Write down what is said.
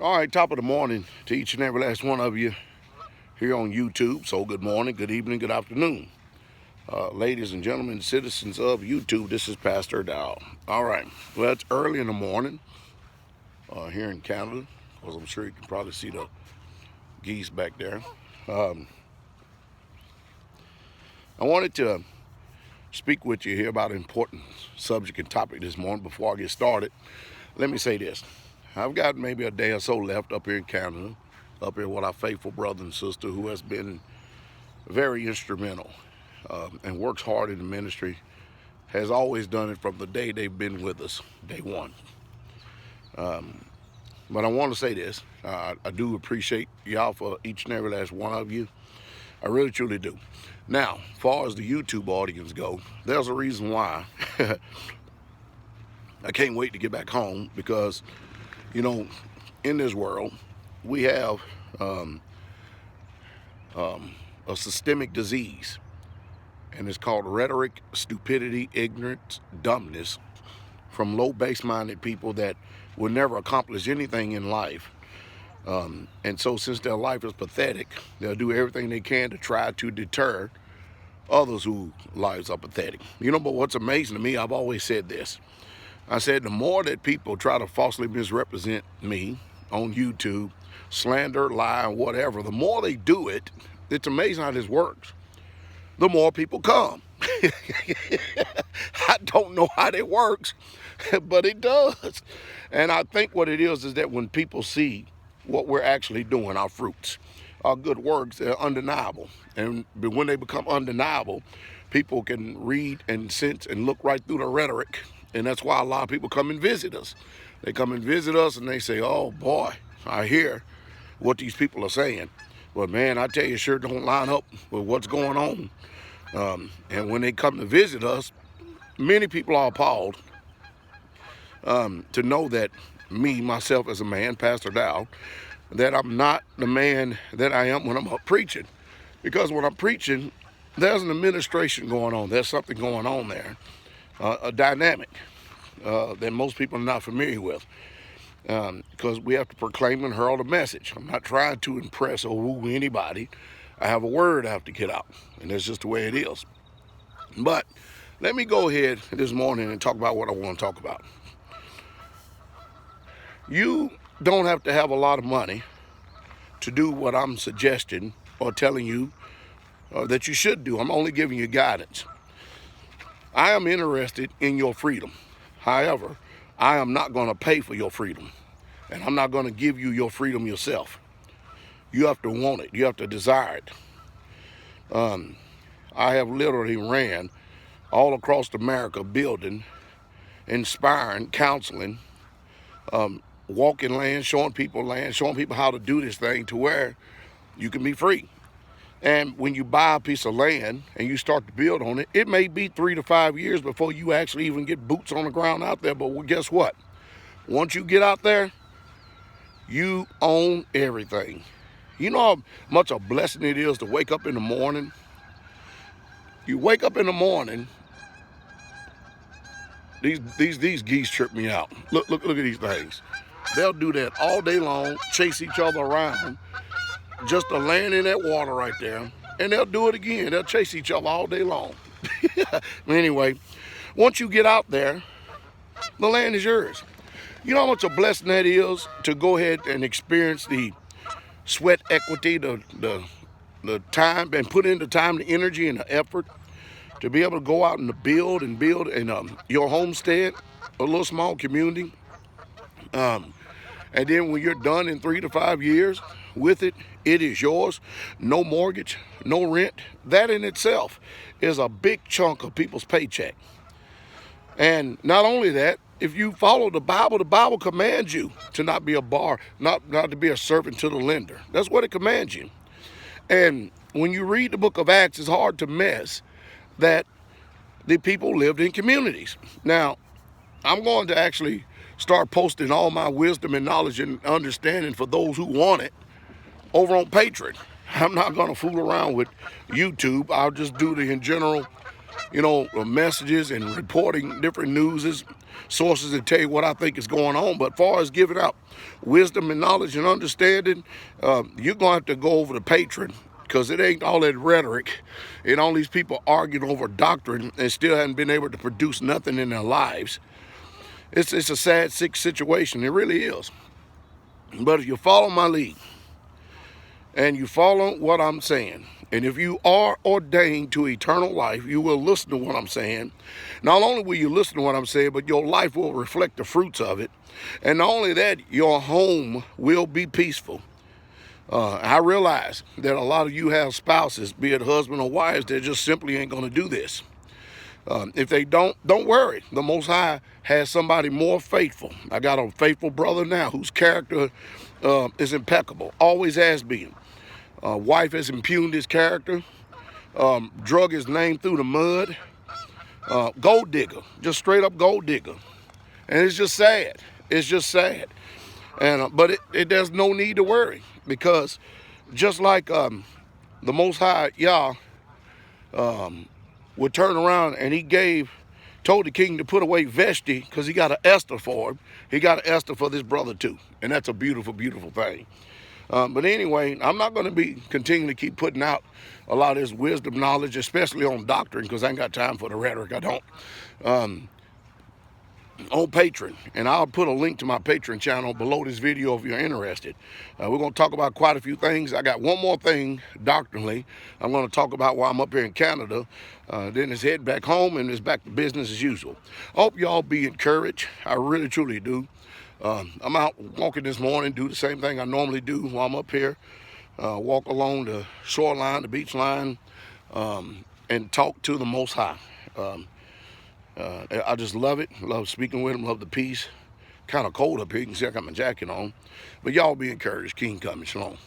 All right, top of the morning to each and every last one of you here on YouTube. So good morning, good evening, good afternoon. Ladies and gentlemen, citizens of YouTube, this is Pastor Dowell. All right, well, it's early in the morning here in Canada, because I'm sure you can probably see the geese back there. I wanted to speak with you here about an important subject and topic this morning. Before I get started, let me say this. I've got maybe a day or so left up here in Canada, up here with our faithful brother and sister who has been very instrumental and works hard in the ministry, has always done it from the day they've been with us, day one. But I want to say this. I do appreciate y'all for each and every last one of you. I really, truly do. Now, as far as the YouTube audience go, there's a reason why I can't wait to get back home because, you know, in this world, we have a systemic disease, and it's called rhetoric, stupidity, ignorance, dumbness from low base-minded people that will never accomplish anything in life. And so since their life is pathetic, they'll do everything they can to try to deter others whose lives are pathetic. You know, but what's amazing to me, I've always said this. I said the more that people try to falsely misrepresent me on YouTube, slander, lie, and whatever, the more they do it, it's amazing how this works. The more people come. I don't know how that works, but it does. And I think what it is that when people see what we're actually doing, our fruits, our good works, they're undeniable. And when they become undeniable, people can read and sense and look right through the rhetoric. And that's why a lot of people come and visit us. They come and visit us and they say, oh boy, I hear what these people are saying. But man, I tell you, sure don't line up with what's going on. And when they come to visit us, many people are appalled to know that me, myself as a man, Pastor Dowell, that I'm not the man that I am when I'm up preaching. Because when I'm preaching, there's an administration going on. There's something going on there, a dynamic that most people are not familiar with. Because we have to proclaim and herald a message. I'm not trying to impress or woo anybody. I have a word I have to get out, and that's just the way it is. But let me go ahead this morning and talk about what I want to talk about. You don't have to have a lot of money to do what I'm suggesting or telling you that you should do. I'm only giving you guidance. I am interested in your freedom. However, I am not going to pay for your freedom, and I'm not going to give you your freedom yourself. You have to want it. You have to desire it. I have literally ran all across America building, inspiring, counseling, walking land, showing people how to do this thing to where you can be free. And when you buy a piece of land and you start to build on it, it may be 3 to 5 years before you actually even get boots on the ground out there. But guess what? Once you get out there, you own everything. You know how much a blessing it is to wake up in the morning? You wake up in the morning, these geese trip me out. Look at these things. They'll do that all day long, chase each other around, just to land in that water right there. And they'll do it again. They'll chase each other all day long. Anyway, once you get out there, the land is yours. You know how much a blessing that is to go ahead and experience the sweat equity, the time, and put in the time, the energy, and the effort to be able to go out and to build in your homestead, a little small community. And then when you're done in 3 to 5 years with it, it is yours. No mortgage, no rent. That in itself is a big chunk of people's paycheck. And not only that, if you follow the Bible commands you to not be not to be a servant to the lender. That's what it commands you. And when you read the book of Acts, it's hard to miss that the people lived in communities. Now, I'm going to actually start posting all my wisdom and knowledge and understanding for those who want it over on Patreon. I'm not going to fool around with YouTube. I'll just do the in general, messages and reporting different newses sources and tell you what I think is going on. But as far as giving out wisdom and knowledge and understanding, you're going to have to go over to Patreon, because it ain't all that rhetoric and all these people arguing over doctrine and still haven't been able to produce nothing in their lives. It's a sad, sick situation. It really is. But if you follow my lead and you follow what I'm saying, and if you are ordained to eternal life, you will listen to what I'm saying. Not only will you listen to what I'm saying, but your life will reflect the fruits of it. And not only that, your home will be peaceful. I realize that a lot of you have spouses, be it husband or wives, that just simply ain't going to do this. If they don't worry. The Most High has somebody more faithful. I got a faithful brother now whose character is impeccable, always has been. Wife has impugned his character, drug his name through the mud. Gold digger, just straight up gold digger. And it's just sad. It's just sad. And but there's no need to worry, because just like the Most High Yah would turn around and he told the king to put away Vashti because he got an Esther for him. He got an Esther for this brother too, and that's a beautiful, beautiful thing. But anyway, I'm not going to be continuing to keep putting out a lot of this wisdom knowledge, especially on doctrine, because I ain't got time for the rhetoric. I don't. On Patreon, and I'll put a link to my Patreon channel below this video if you're interested. We're going to talk about quite a few things. I got one more thing doctrinally I'm going to talk about while I'm up here in Canada. Then it's head back home and it's back to business as usual. I hope y'all be encouraged. I really truly do. I'm out walking this morning, do the same thing I normally do while I'm up here. Walk along the shoreline, the beach line, and talk to the Most High. I just love it. Love speaking with him. Love the peace. Kind of cold up here. You can see I got my jacket on. But y'all be encouraged. King coming. Shalom.